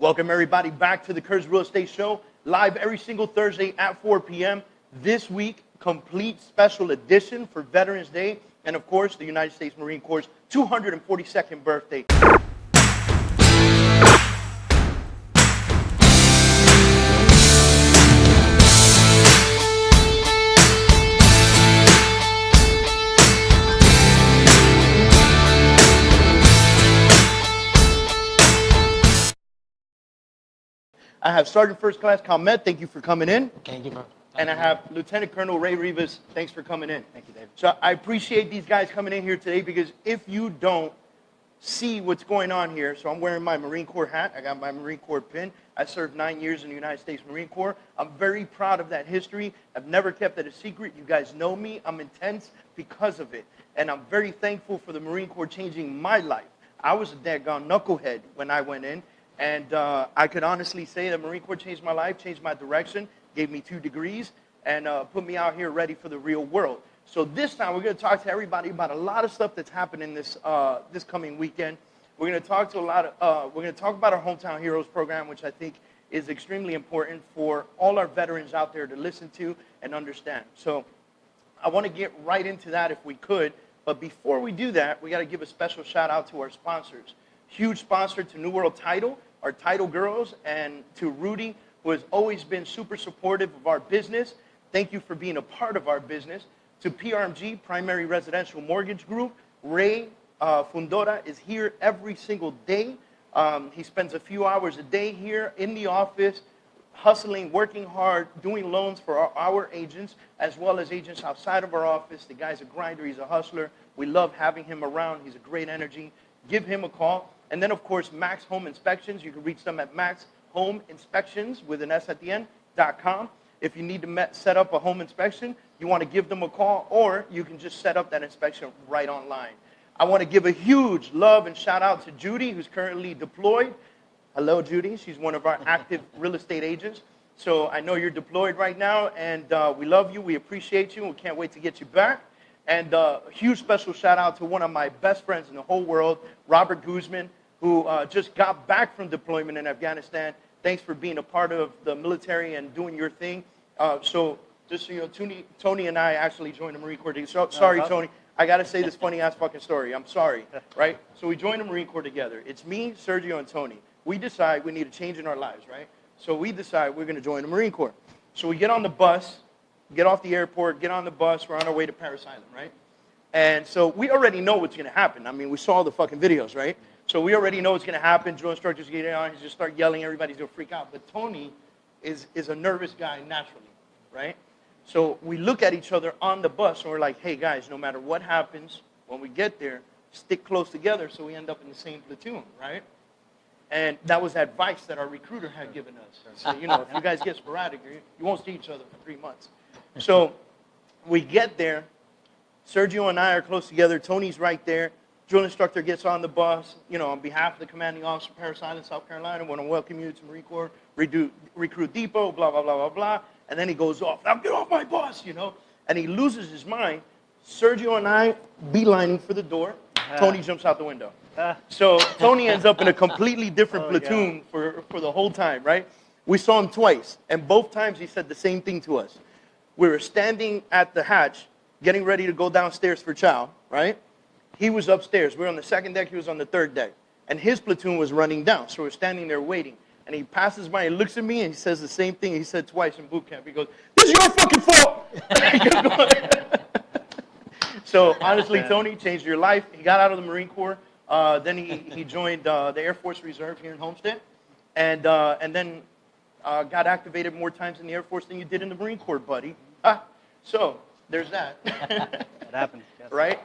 Welcome everybody back to the Kurz Real Estate Show, live every single Thursday at 4 p.m. This week, complete special edition for Veterans Day, and of course, the United States Marine Corps' 242nd birthday. I have Sergeant First Class Calmet. Thank you for coming in. Thank you, bro. And I have Lieutenant Colonel Ray Rivas. Thanks for coming in. Thank you, David. So I appreciate these guys coming in here today, because if you don't see what's going on here, so I'm wearing my Marine Corps hat. I got my Marine Corps pin. I served 9 years in the United States Marine Corps. I'm very proud of that history. I've never kept it a secret. You guys know me. I'm intense because of it. And I'm very thankful for the Marine Corps changing my life. I was a daggone knucklehead when I went in. And I could honestly say that Marine Corps changed my life, changed my direction, gave me 2 degrees, and put me out here ready for the real world. So this time we're going to talk to everybody about a lot of stuff that's happening this this coming weekend. We're going to talk to we're going to talk about our Hometown Heroes program, which I think is extremely important for all our veterans out there to listen to and understand. So I want to get right into that if we could. But before we do that, we got to give a special shout out to our sponsors. Huge sponsor to New World Title, our Title Girls, and to Rudy, who has always been super supportive of our business. Thank you for being a part of our business. To PRMG, Primary Residential Mortgage Group, Ray Fundora is here every single day. He spends a few hours a day here in the office, hustling, working hard, doing loans for our agents, as well as agents outside of our office. The guy's a grinder. He's a hustler. We love having him around. He's a great energy. Give him a call. And then, of course, Max Home Inspections. You can reach them at maxhomeinspections with an S at the end.com. If you need to set up a home inspection, you want to give them a call, or you can just set up that inspection right online. I want to give a huge love and shout out to Judy, who's currently deployed. Hello, Judy. She's one of our active real estate agents. So I know you're deployed right now, and we love you. We appreciate you. We can't wait to get you back. And a huge special shout out to one of my best friends in the whole world, Robert Guzman, who just got back from deployment in Afghanistan. Thanks for being a part of the military and doing your thing. So just so you know, Tony and I actually joined the Marine Corps together. So, sorry, Tony. I got to say this funny-ass fucking story. I'm sorry, right? So we joined the Marine Corps together. It's me, Sergio, and Tony. We decide we need a change in our lives, right? So we decide we're going to join the Marine Corps. So we get on the bus, get off the airport, get on the bus. We're on our way to Parris Island, right? And so we already know what's going to happen. I mean, we saw the fucking videos, right? So we already know what's going to happen. Drill instructors get on. He just start yelling. Everybody's going to freak out. But Tony is a nervous guy naturally, right? So we look at each other on the bus, and we're like, hey, guys, no matter what happens, when we get there, stick close together so we end up in the same platoon, right? And that was advice that our recruiter had given us. So, you know, if you guys get sporadic, you won't see each other for 3 months. So we get there. Sergio and I are close together. Tony's right there. Drill instructor gets on the bus. You know, on behalf of the commanding officer, Parris Island, South Carolina, I want to welcome you to Marine Corps Recruit Depot, blah, blah, blah, blah, blah. And then he goes off. Now get off my bus, you know. And he loses his mind. Sergio and I beelining for the door. Tony jumps out the window. So Tony ends up in a completely different platoon for the whole time, right? We saw him twice. And both times he said the same thing to us. We were standing at the hatch, getting ready to go downstairs for chow, right? He was upstairs. We were on the 2nd deck. He was on the 3rd deck. And his platoon was running down. So we're standing there waiting. And he passes by and looks at me and he says the same thing he said twice in boot camp. He goes, this is your fucking fault. So honestly, Tony changed your life. He got out of the Marine Corps. Then he joined the Air Force Reserve here in Homestead. And then got activated more times in the Air Force than you did in the Marine Corps, buddy. So there's that. It happened. Yes. Right?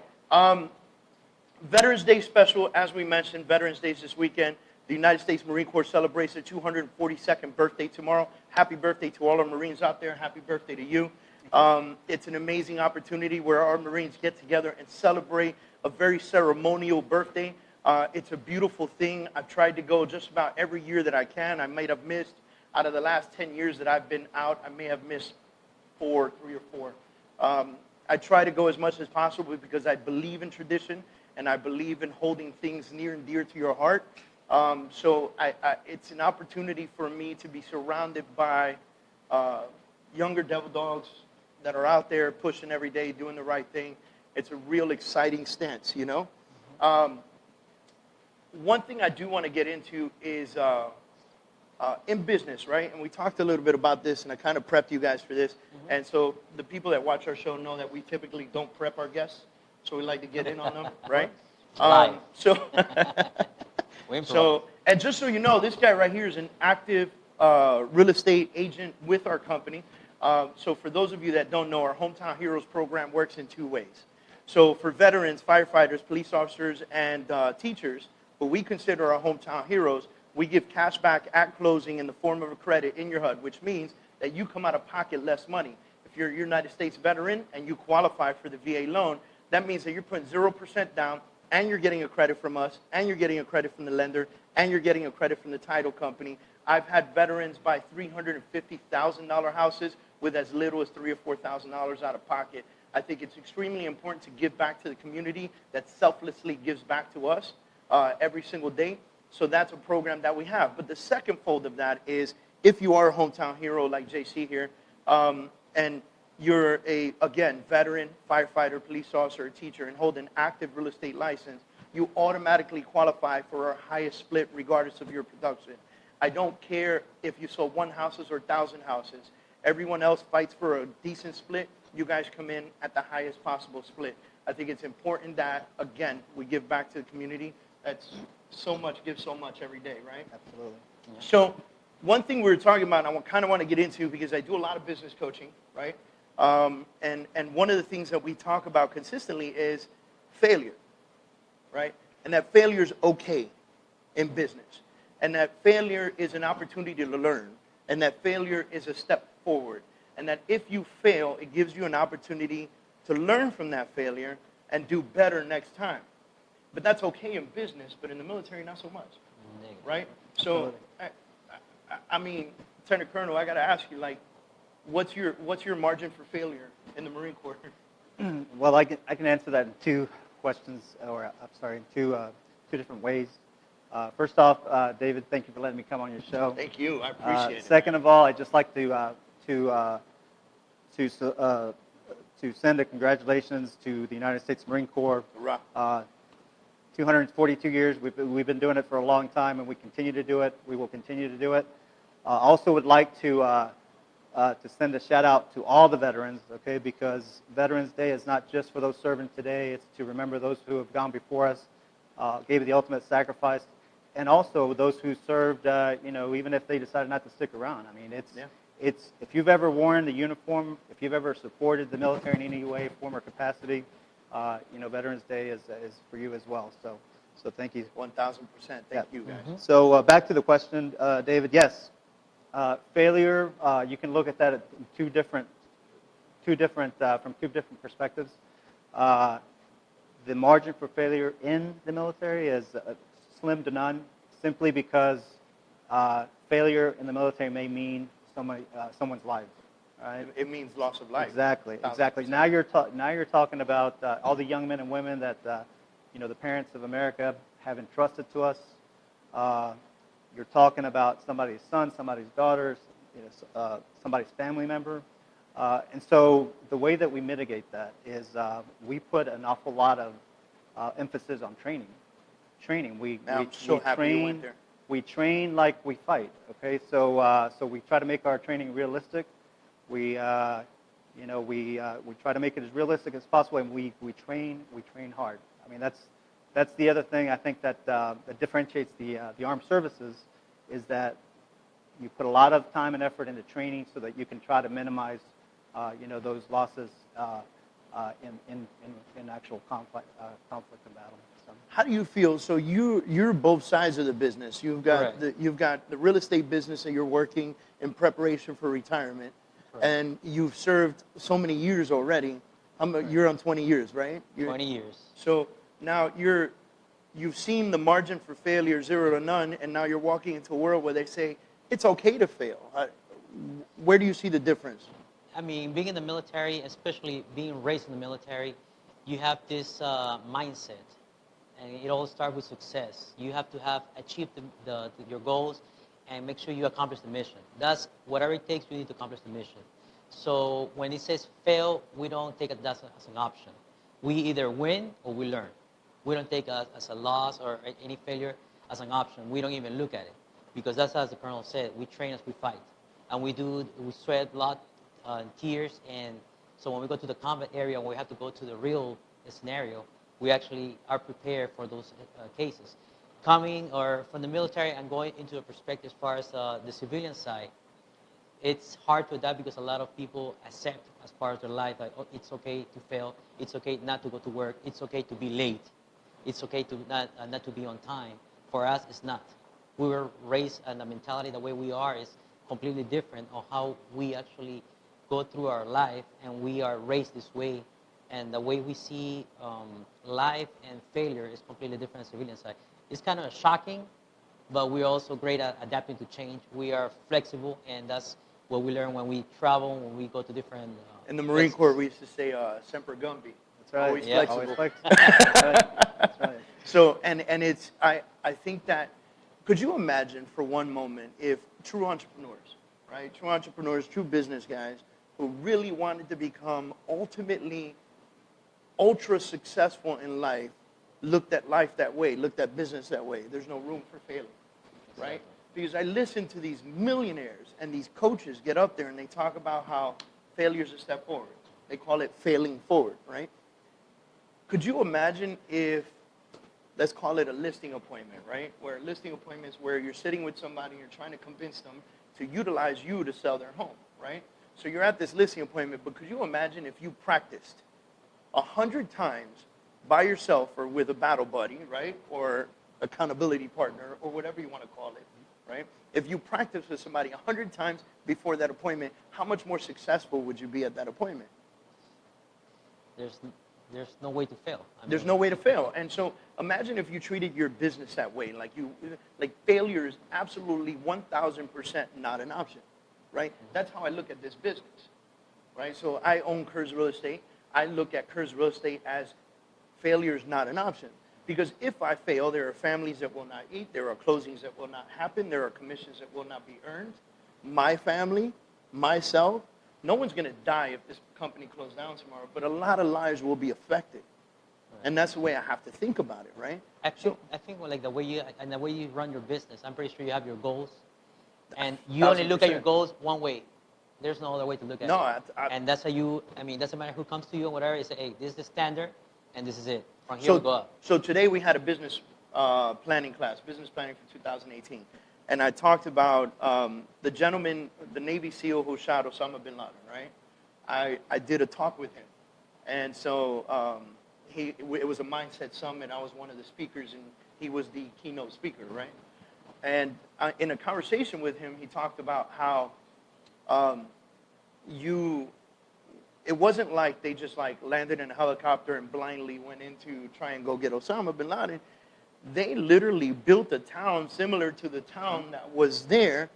Veterans Day special, as we mentioned, Veterans Day is this weekend. The United States Marine Corps celebrates their 242nd birthday tomorrow. Happy birthday to all our Marines out there. Happy birthday to you. It's an amazing opportunity where our Marines get together and celebrate a very ceremonial birthday. It's a beautiful thing. I've tried to go just about every year that I can. I might have missed, out of the last 10 years that I've been out, I may have missed 3 or 4. I try to go as much as possible because I believe in tradition and I believe in holding things near and dear to your heart. So it's an opportunity for me to be surrounded by younger devil dogs that are out there pushing every day, doing the right thing. It's a real exciting stance, you know. One thing I do want to get into is in business, right? And we talked a little bit about this, and I kind of prepped you guys for this. And so the people that watch our show know that we typically don't prep our guests, so we like to get in on them, right? So, and just so you know, this guy right here is an active real estate agent with our company. So for those of you that don't know, our Hometown Heroes program works in two ways. So for veterans, firefighters, police officers, and teachers, who we consider our hometown heroes, we give cash back at closing in the form of a credit in your HUD, which means that you come out of pocket less money. If you're a United States veteran and you qualify for the VA loan, that means that you're putting 0% down, and you're getting a credit from us, and you're getting a credit from the lender, and you're getting a credit from the title company. I've had veterans buy $350,000 houses with as little as $3,000 or $4,000 out of pocket. I think it's extremely important to give back to the community that selflessly gives back to us every single day. So that's a program that we have. But the second fold of that is if you are a hometown hero like JC here, and you're a, again, veteran, firefighter, police officer, or teacher, and hold an active real estate license, you automatically qualify for our highest split regardless of your production. I don't care if you sold 1 house or 1,000 houses. Everyone else fights for a decent split. You guys come in at the highest possible split. I think it's important that, again, we give back to the community. That's so much, give so much every day, right? Absolutely. Yeah. So one thing we were talking about, and I kind of want to get into, because I do a lot of business coaching, right? And one of the things that we talk about consistently is failure, right? And that failure is okay in business. And that failure is an opportunity to learn. And that failure is a step forward. And that if you fail, it gives you an opportunity to learn from that failure and do better next time. But that's okay in business, but in the military, not so much, right? So, I mean, Lieutenant Colonel, I got to ask you, like, what's your margin for failure in the Marine Corps? Well, I can answer that in two questions, or I'm sorry, in two different ways. First off, David, thank you for letting me come on your show. Thank you. I appreciate it. Second of all, I'd just like to send a congratulations to the United States Marine Corps. Hurrah. 242 years. We've been doing it for a long time, and we continue to do it. We will continue to do it. Also would like to send a shout out to all the veterans, okay, because Veterans Day is not just for those serving today. It's to remember those who have gone before us, gave the ultimate sacrifice, and also those who served, even if they decided not to stick around. I mean, it's if you've ever worn the uniform, if you've ever supported the military in any way, form, or capacity, Veterans Day is for you as well. So thank you. 1,000%. Thank you, guys. Mm-hmm. So back to the question, David. Yes, failure. You can look at that at from two different perspectives. The margin for failure in the military is slim to none, simply because failure in the military may mean someone's life. Right? It means loss of life. Exactly. 1,000%. Now you're talking about all the young men and women that the parents of America have entrusted to us. You're talking about somebody's son, somebody's daughter, somebody's family member. And so the way that we mitigate that is we put an awful lot of emphasis on training. We train like we fight. Okay, so we try to make our training realistic. We try to make it as realistic as possible, and we train hard. I mean, that's the other thing I think that differentiates the armed services, is that you put a lot of time and effort into training so that you can try to minimize those losses in actual conflict and battle. So. How do you feel? So you're both sides of the business. You've got the real estate business that you're working in preparation for retirement. And you've served so many years already. You're on 20 years, right? 20 years. So now you've seen the margin for failure 0 to none, and now you're walking into a world where they say it's okay to fail. Where do you see the difference? I mean, being in the military, especially being raised in the military, you have this mindset and it all starts with success. You have to have achieved your goals and make sure you accomplish the mission. That's whatever it takes, you need to accomplish the mission. So when it says fail, we don't take it as an option. We either win or we learn. We don't take it as a loss or any failure as an option. We don't even look at it, because that's, as the Colonel said, we train as we fight. And we sweat blood and tears, and so when we go to the combat area, when we have to go to the real scenario, we actually are prepared for those cases. Coming or from the military and going into a perspective as far as the civilian side, it's hard to adapt because a lot of people accept as part of their life that, oh, it's okay to fail, it's okay not to go to work, it's okay to be late, it's okay to not to be on time. For us, it's not. We were raised, and the mentality, the way we are, is completely different on how we actually go through our life, and we are raised this way. And the way we see life and failure is completely different on the civilian side. It's kind of shocking, but we're also great at adapting to change. We are flexible, and that's what we learn when we travel, when we go to different In the Marine Corps, we used to say, Semper Gumby. That's right. Always Yeah, flexible. always flexible. That's right. That's right. So, and it's, I think that, could you imagine for one moment if true entrepreneurs, right, true entrepreneurs, true business guys who really wanted to become ultimately ultra successful in life, looked at life that way, looked at business that way? There's no room for failure, right? Because I listen to these millionaires and these coaches get up there and they talk about how failure is a step forward. They call it failing forward, right? Could you imagine if, let's call it a listing appointment, right? Where a listing appointment is where you're sitting with somebody and you're trying to convince them to utilize you to sell their home, right? So you're at this listing appointment, but could you imagine if you practiced 100 times by yourself or with a battle buddy, right? Or accountability partner or whatever you want to call it, right? If you practice with somebody 100 times before that appointment, how much more successful would you be at that appointment? There's no way to fail. There's no way to fail. And so imagine if you treated your business that way. Like failure is absolutely 1,000% not an option, right? That's how I look at this business, right? So I own Kurz Real Estate. I look at Kurz Real Estate as failure is not an option. Because if I fail, there are families that will not eat. There are closings that will not happen. There are commissions that will not be earned. My family, myself, no one's going to die if this company closed down tomorrow, but a lot of lives will be affected. Right. And that's the way I have to think about it, right? I think like the way you run your business, I'm pretty sure you have your goals, and you 1,000%. only look at your goals one way. There's no other way to look at it. And that's how you, doesn't matter who comes to you or whatever, you say, hey, this is the standard, and this is it. From here we go up. So today we had a business planning class, business planning for 2018. And I talked about the gentleman, the Navy SEAL who shot Osama bin Laden, right? I did a talk with him. And so it was a mindset summit. I was one of the speakers, and he was the keynote speaker, right? And in a conversation with him, he talked about how it wasn't like they just like landed in a helicopter and blindly went in to try and go get Osama bin Laden. They literally built a town similar to the town that was there,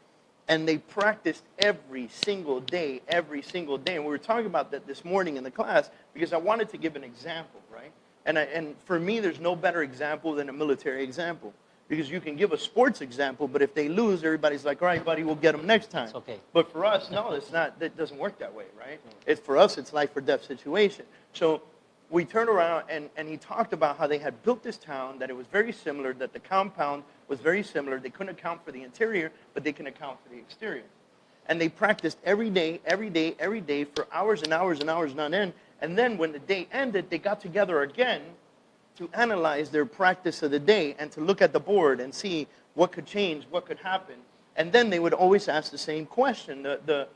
and they practiced every single day. And we were talking about that this morning in the class because I wanted to give an example, right? And for me, there's no better example than a military example. Because you can give a sports example, but if they lose, everybody's like, all right, buddy, we'll get them next time. It's okay. But for us, no, it's not. It doesn't work that way, right? It's for us, it's life or death situation. So we turned around, and he talked about how they had built this town, that it was very similar, that the compound was very similar. They couldn't account for the interior, but they can account for the exterior. And they practiced every day for hours and hours and hours on end. And then when the day ended, they got together again to analyze their practice of the day and to look at the board and see what could change, what could happen. And then they would always ask the same question. The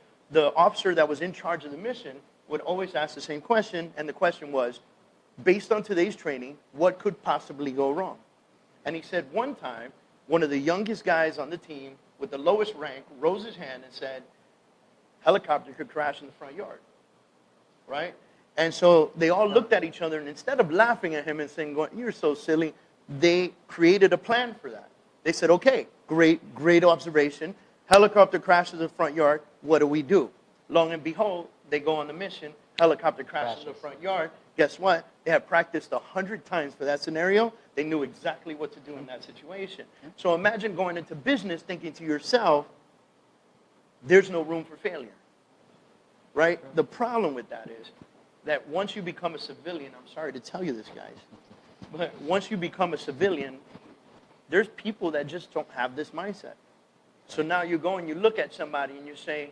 officer that was in charge of the mission would always ask the same question, and the question was, based on today's training, what could possibly go wrong? And he said one time, one of the youngest guys on the team with the lowest rank rose his hand and said, helicopter could crash in the front yard, right? And so they all looked at each other, and instead of laughing at him and saying, you're so silly, they created a plan for that. They said, okay, great observation. Helicopter crashes in the front yard. What do we do? Long and behold, they go on the mission. Helicopter crashes in the front yard. Guess what? They had practiced 100 times for that scenario. They knew exactly what to do in that situation. So imagine going into business thinking to yourself, there's no room for failure, right? The problem with that is that once you become a civilian, I'm sorry to tell you this, guys, but once you become a civilian, there's people that just don't have this mindset. So now you go and you look at somebody and you say,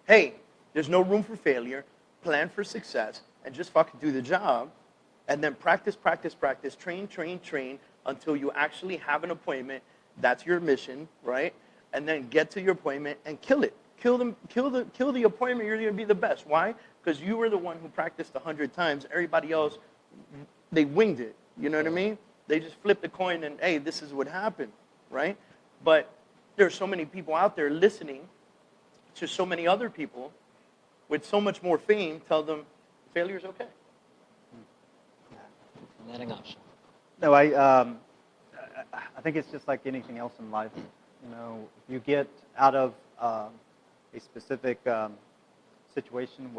hey, there's no room for failure, plan for success, and just fucking do the job, and then practice, practice, practice, train, train, train, until you actually have an appointment. That's your mission, right? And then get to your appointment and kill it. Kill the appointment. You're going to be the best. Why? Because you were the one who practiced 100 times. Everybody else, they winged it. You know what I mean? They just flipped the coin and, hey, this is what happened, right? But there's so many people out there listening to so many other people with so much more fame tell them failure is okay. Not an option. No, I think it's just like anything else in life. You know, you get out of a specific situation,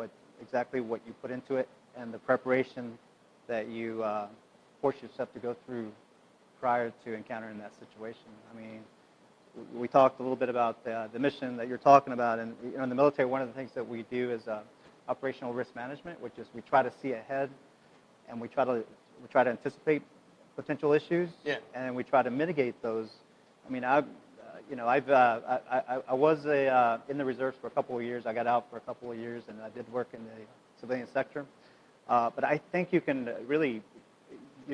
exactly what you put into it, and the preparation that you force yourself to go through prior to encountering that situation. I mean, we talked a little bit about the mission that you're talking about, and you know, in the military, one of the things that we do is operational risk management, which is we try to see ahead, and we try to anticipate potential issues, and we try to mitigate those. I mean, I was in the reserves for a couple of years. I got out for a couple of years, and I did work in the civilian sector. But I think you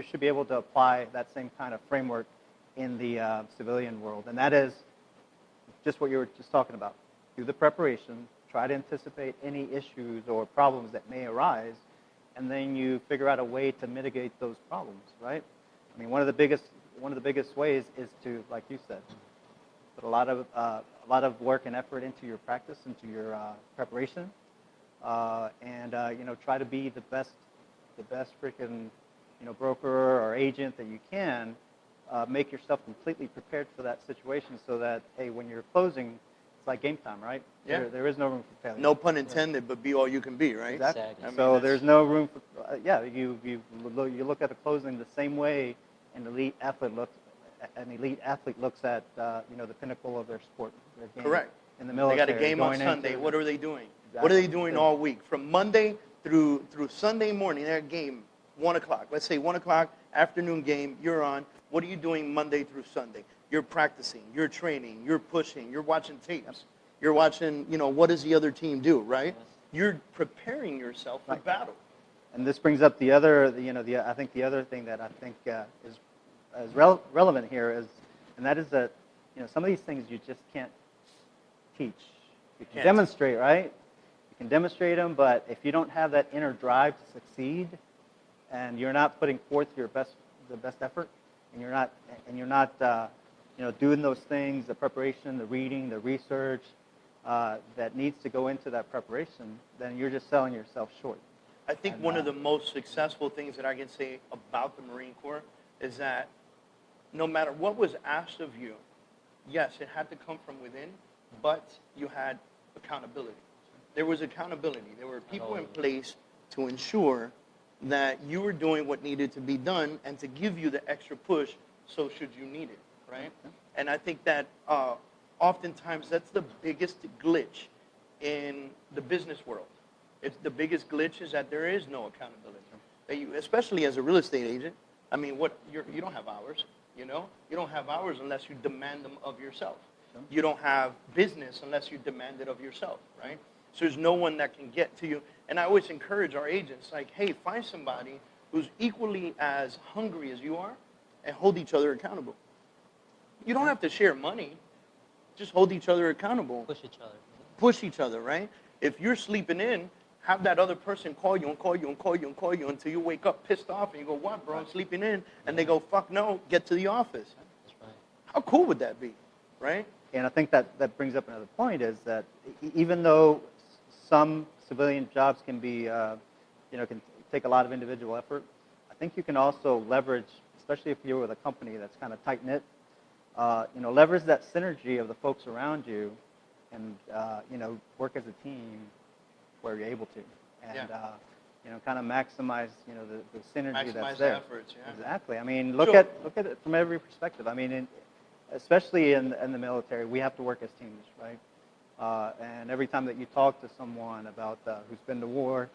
should be able to apply that same kind of framework in the civilian world, and that is just what you were just talking about. Do the preparation, try to anticipate any issues or problems that may arise, and then you figure out a way to mitigate those problems, right? I mean, one of the biggest ways is to, like you said, put a lot of work and effort into your practice, into your preparation, and you know, try to be the best freaking, you know, broker or agent that you can. Make yourself completely prepared for that situation, so that, hey, when you're closing, it's like game time, right? Yeah. There is no room for failure. No pun intended, but be all you can be, right? Exactly. I mean, So there's no room for, you look at a closing the same way an elite athlete looks at, you know, the pinnacle of their sport, their game. Correct. In the military. They got a game on going Sunday. into- What are they doing? Exactly. What are they doing all week? From Monday through Sunday morning, their game, 1 o'clock. Let's say 1 o'clock, afternoon game, you're on. What are you doing Monday through Sunday? You're practicing, you're training, you're pushing, you're watching tapes. You're watching, you know, what does the other team do, right? Yes. You're preparing yourself for battle. And this brings up the other, I think the other thing that I think is relevant here is, and that is that, you know, some of these things you just can't teach. You can demonstrate, right? You can demonstrate them, but if you don't have that inner drive to succeed, and you're not putting forth the best effort, and you're not you know, doing those things, the preparation, the reading, the research that needs to go into that preparation, then you're just selling yourself short. I think one of the most successful things that I can say about the Marine Corps is that no matter what was asked of you, yes, it had to come from within, but you had accountability. There was accountability. There were people in place to ensure that you were doing what needed to be done and to give you the extra push, so should you need it, right? And I think that oftentimes that's the biggest glitch in the business world. It's the biggest glitch is that there is no accountability. That you, especially as a real estate agent, I mean, you don't have hours, you know? You don't have hours unless you demand them of yourself. You don't have business unless you demand it of yourself, right? So there's no one that can get to you. And I always encourage our agents, like, hey, find somebody who's equally as hungry as you are and hold each other accountable. You don't have to share money. Just hold each other accountable. Push each other. Push each other, right? If you're sleeping in, have that other person call you and call you and call you and call you until you wake up pissed off and you go, what, bro, I'm sleeping in. And they go, fuck no, get to the office. That's right. How cool would that be, right? And I think that brings up another point, is that even though some civilian jobs can be, can take a lot of individual effort, I think you can also leverage, especially if you're with a company that's kind of tight-knit, leverage that synergy of the folks around you and, work as a team where you're able to. And, kind of maximize, the synergy Maximize that's the there. efforts, yeah. Exactly. I mean, look Sure. at it from every perspective. I mean, especially in the military, we have to work as teams, right? And every time that you talk to someone about who's been to war,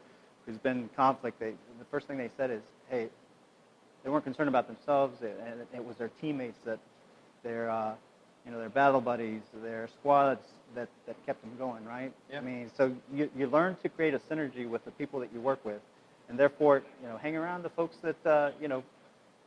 who's been in conflict, the first thing they said is, hey, they weren't concerned about themselves, and it was their teammates, that their battle buddies, their squads that kept them going, right? Yeah. I mean, so you learn to create a synergy with the people that you work with, and therefore, hang around the folks that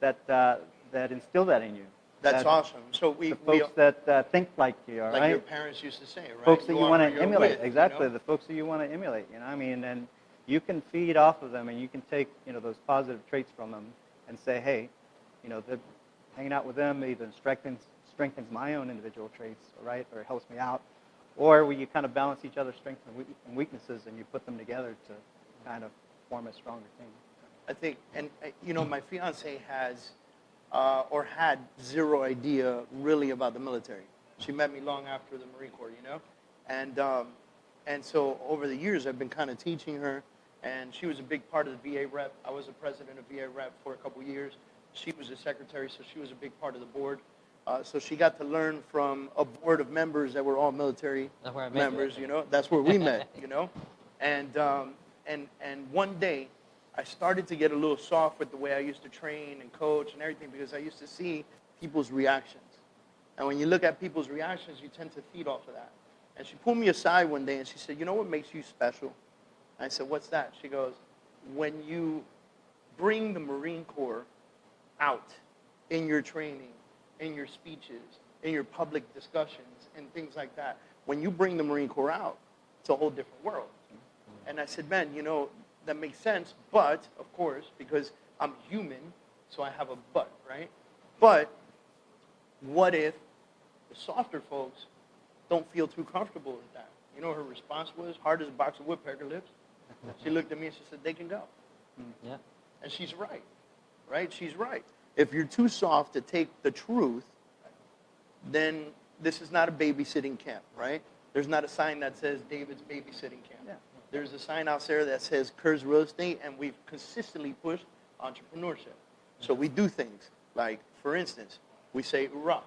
that instill that in you. That's awesome. So The folks that think like you, all like right? your parents used to say, right? Folks that you are want who to you're emulate, with, exactly. you know? The folks that you want to emulate, I mean, and you can feed off of them, and you can take, those positive traits from them, and say, hey, they're hanging out with them either strengthens my own individual traits, right, or it helps me out, or where you kind of balance each other's strengths and weaknesses, and you put them together to kind of form a stronger team. I think, and my fiance has, or had zero idea really about the military. She met me long after the Marine Corps, and so over the years I've been kind of teaching her, and she was a big part of the VA rep. I was the president of VA rep for a couple years. She was the secretary, so she was a big part of the board. So she got to learn from a board of members that were all military members, That's where we met, And one day, I started to get a little soft with the way I used to train and coach and everything, because I used to see people's reactions. And when you look at people's reactions, you tend to feed off of that. And she pulled me aside one day and she said, you know what makes you special? I said, what's that? She goes, when you bring the Marine Corps out in your training, in your speeches, in your public discussions, and things like that, when you bring the Marine Corps out, it's a whole different world. And I said, man, that makes sense, but, of course, because I'm human, so I have a but, right? But what if the softer folks don't feel too comfortable with that? You know, her response was, hard as a box of woodpecker lips. She looked at me and she said, they can go. Yeah. And she's right, right? She's right. If you're too soft to take the truth, then this is not a babysitting camp, right? There's not a sign that says David's babysitting camp. Yeah. There's a sign out there that says Kurz Real Estate, and we've consistently pushed entrepreneurship. So we do things like, for instance, we say, "Hoorah."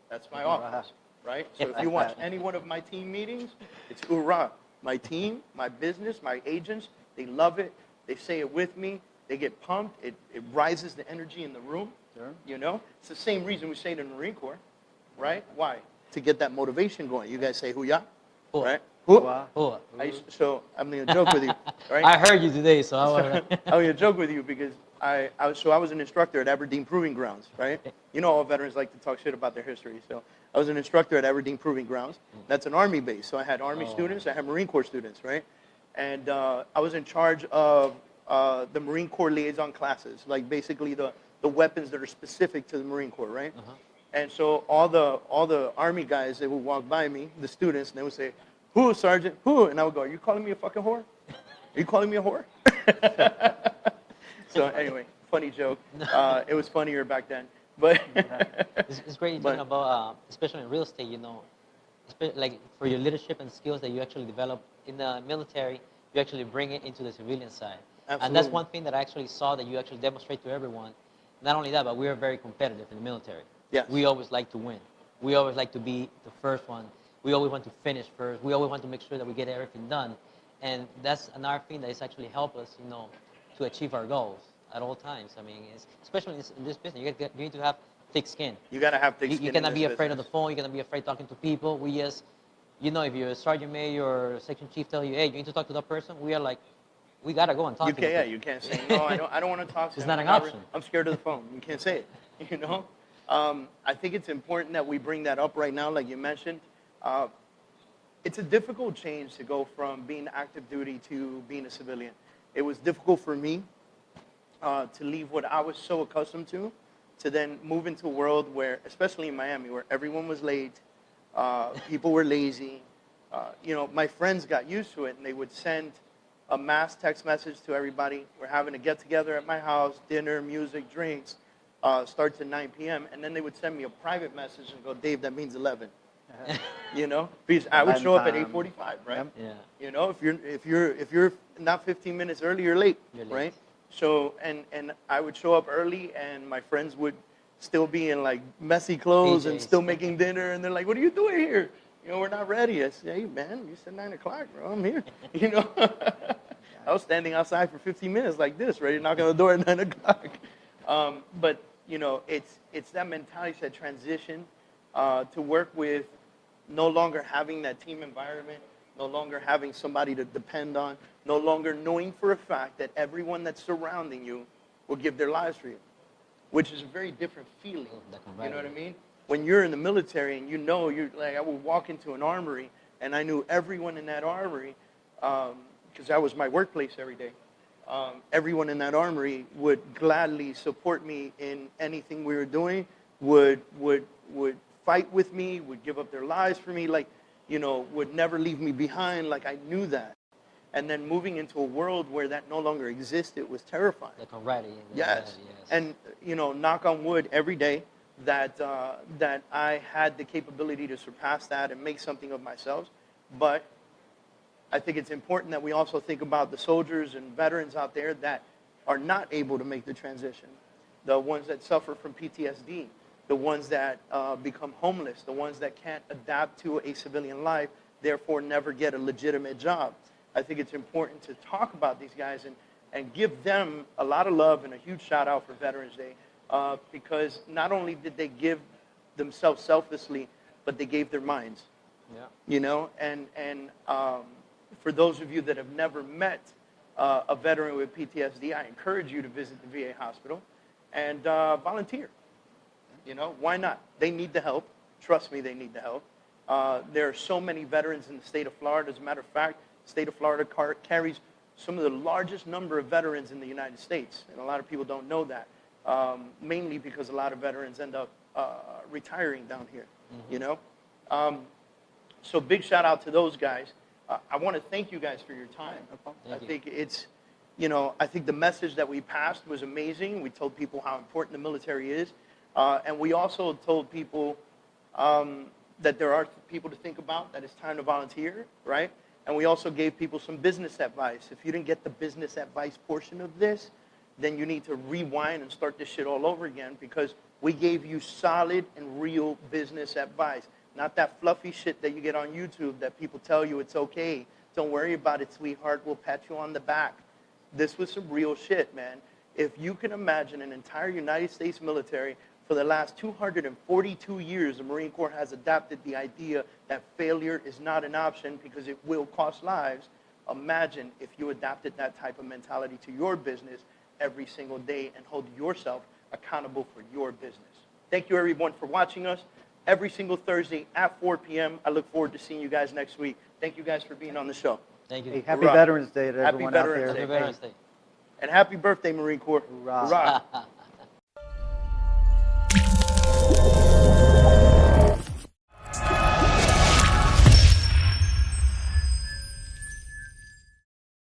That's my office, right? So if you watch any one of my team meetings, it's "Hoorah." My team, my business, my agents, they love it. They say it with me. They get pumped. It rises the energy in the room. Sure. It's the same reason we say it in the Marine Corps, right? Why? To get that motivation going. You guys say "Hoo-yah," right? Wow. Oh, So I'm going to joke with you, right? I heard you today, so I want I'm going to joke with you because I was an instructor at Aberdeen Proving Grounds, right? All veterans like to talk shit about their history. So I was an instructor at Aberdeen Proving Grounds. That's an Army base. So I had Army students, I had Marine Corps students, right? And I was in charge of the Marine Corps liaison classes, like basically the weapons that are specific to the Marine Corps, right? Uh-huh. And so all the Army guys, they would walk by me, the students, and they would say, "Who, Sergeant? Who?" And I would go, "Are you calling me a fucking whore? Are you calling me a whore?" So anyway, funny joke. It was funnier back then. But it's great talking about, especially in real estate, like for your leadership and skills that you actually develop in the military, you actually bring it into the civilian side. Absolutely. And that's one thing that I actually saw that you actually demonstrate to everyone. Not only that, but we are very competitive in the military. Yes. We always like to win. We always like to be the first one. We always want to finish first. We always want to make sure that we get everything done. And that's another thing that is actually help us, to achieve our goals at all times. I mean, especially in this business, you need to have thick skin. you got to have thick skin. You cannot in be this afraid of the business. phone. You cannot be afraid talking to people. We just, if you're a sergeant major or a section chief tell you, hey, you need to talk to that person, we are like, we got to go and talk to them. Yeah, you can't say, no, I don't want to talk to It's him. not an option. I'm scared of the phone. You can't say it, I think it's important that we bring that up right now, like you mentioned. It's a difficult change to go from being active duty to being a civilian. It was difficult for me to leave what I was so accustomed to then move into a world where, especially in Miami, where everyone was late, people were lazy. My friends got used to it, and they would send a mass text message to everybody. We're having a get-together at my house, dinner, music, drinks, starts at 9 p.m., and then they would send me a private message and go, "Dave, that means 11. You know, because I would Latin show up at time. 8:45, right? Yep. Yeah. You know, if you're not 15 minutes early, you're late, You're late. right? So and I would show up early, and my friends would still be in like messy clothes and PJs. still making dinner, and they're like, "What are you doing here? You know, we're not ready." I said, "Hey, man, you said 9 o'clock, bro. I'm here." You know, I was standing outside for 15 minutes like this, ready to knock on the door at 9 o'clock. But you know, it's that mentality, it's that transition to work with no longer having that team environment, no longer having somebody to depend on, no longer knowing for a fact that everyone that's surrounding you will give their lives for you, which is a very different feeling. You know what I mean? When you're in the military and you know, you're like, I would walk into an armory and I knew everyone in that armory, because that was my workplace every day. Everyone in that armory would gladly support me in anything we were doing, would fight with me, would give up their lives for me, like, you know, would never leave me behind. Like, I knew that. And then moving into a world where that no longer existed was terrifying. The camaraderie. Yes. And, you know, knock on wood every day that I had the capability to surpass that and make something of myself. But I think it's important that we also think about the soldiers and veterans out there that are not able to make the transition, the ones that suffer from PTSD, the ones that become homeless, the ones that can't adapt to a civilian life, therefore never get a legitimate job. I think it's important to talk about these guys and give them a lot of love and a huge shout out for Veterans Day, because not only did they give themselves selflessly, but they gave their minds. Yeah. You know, and for those of you that have never met a veteran with PTSD, I encourage you to visit the VA hospital and volunteer. You know, why not? They need the help. Trust me, they need the help. There are so many veterans in the state of Florida. As a matter of fact, the state of Florida carries some of the largest number of veterans in the United States. And a lot of people don't know that, mainly because a lot of veterans end up retiring down here, you know. So big shout out to those guys. I want to thank you guys for your time. I think it's, you know, I think the message that we passed was amazing. We told people how important the military is. And we also told people that there are people to think about, that it's time to volunteer, right? And we also gave people some business advice. If you didn't get the business advice portion of this, then you need to rewind and start this shit all over again, because we gave you solid and real business advice. Not that fluffy shit that you get on YouTube that people tell you it's okay. Don't worry about it, sweetheart. We'll pat you on the back. This was some real shit, man. If you can imagine an entire United States military, for the last 242 years, the Marine Corps has adopted the idea that failure is not an option because it will cost lives. Imagine if you adopted that type of mentality to your business every single day and hold yourself accountable for your business. Thank you, everyone, for watching us every single Thursday at 4 p.m. I look forward to seeing you guys next week. Thank you guys for being on the show. Thank you. Hey, happy Hoorah. Veterans Day to Happy everyone out Veterans there. Day. Happy Veterans Day. And happy birthday, Marine Corps. Hoorah. Hoorah.